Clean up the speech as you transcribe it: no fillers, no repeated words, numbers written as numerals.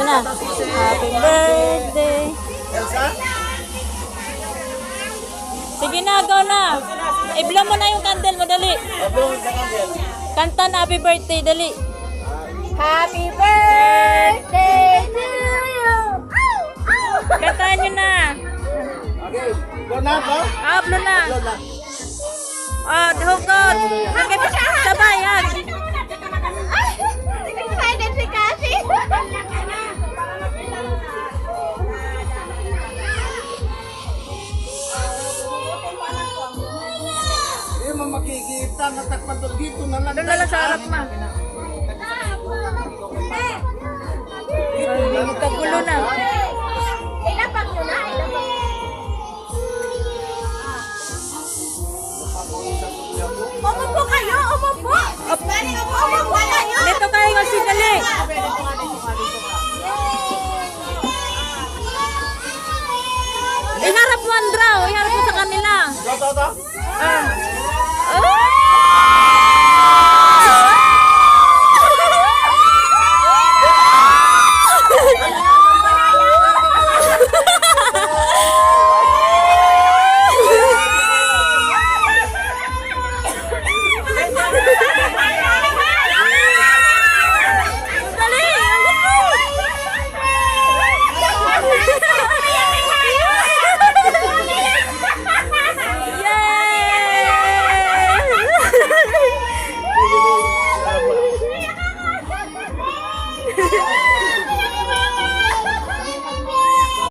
Ito na. Happy birthday. Elsa? Sige na, go na. I-blow mo na yung candle mo, dali. Abong sa kandel. Kanta na happy birthday, dali. Happy birthday to you. Kantahan nyo na. Okay. Go na ba? Blow na. Go na. Hukot. Sabay, hag. Excited si Cassie. Hindi mo makikita. Natakpan doon dito na lang. Doon na lang sa harap, ma.